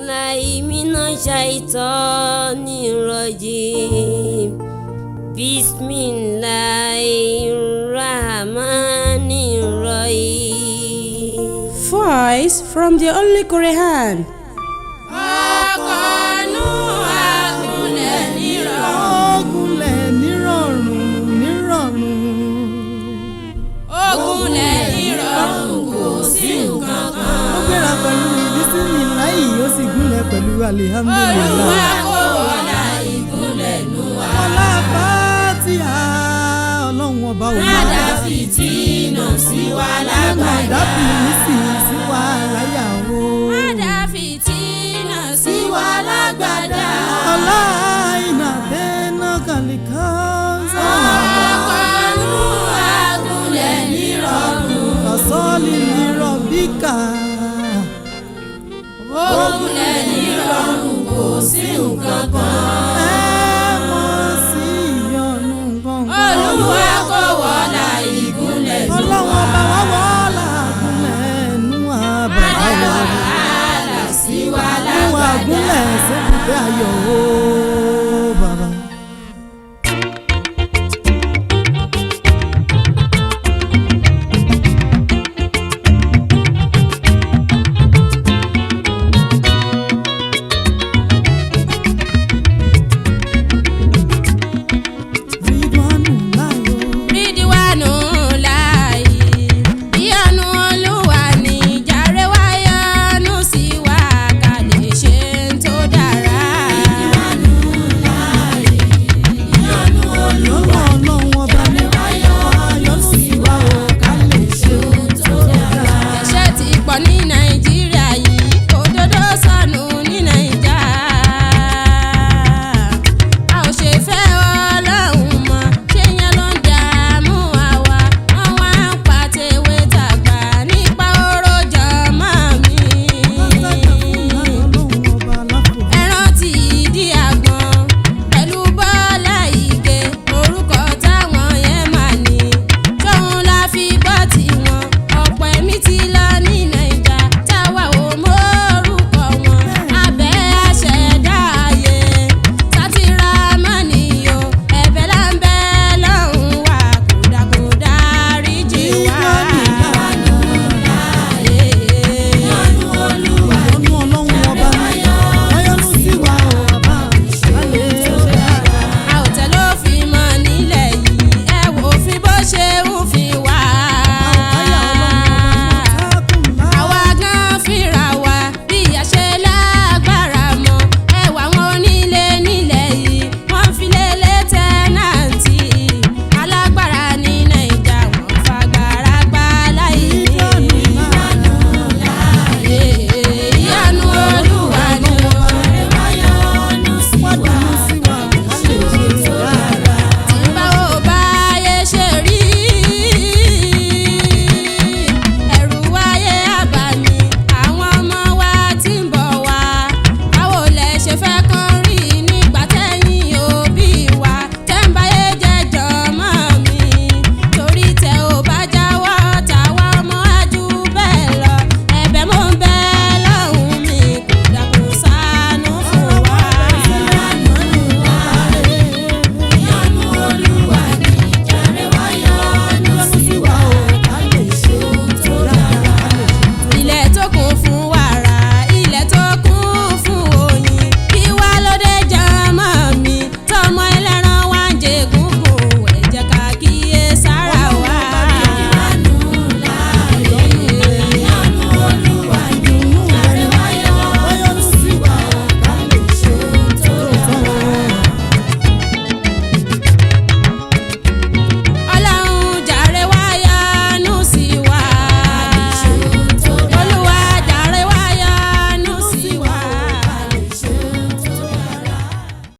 billahi minash shaitanir rajim. Bismillahirrahmanirrahim. Voice from the Holy Quran. Pẹ̀lú alihamdulilayi. Olúwa ìgúnlẹ̀ nù wá. Ọlá Fátíhà Ọlọ́run ọba òun. Má dá fìtínà sí wa lágbàdá. Má dá fìtínà sí wa láyà o. Má dá fìtínà sí wa lágbàdá. Ọlá iná tẹ́ná kàlíkà sọ. Ọkọ̀nù àgúnlẹ̀ nírọ̀rùn. Ọ̀sọ́lì nírọ̀bíkà. Ògúnlẹ̀ nírọ̀rùn kò sí nǹkan kan. Ẹ mọ̀ sí ìyọnu gbọ̀ngàn. Olúwa kò wọlá ìgúnlẹ̀ nù wá. Ọlọ́run ọba wá wọ́lá àgúnlẹ̀ nù àbá. Má dá wàhálà sí wa Nù lágbàdá. àgúnlẹ̀ sébùté ayọ̀ o.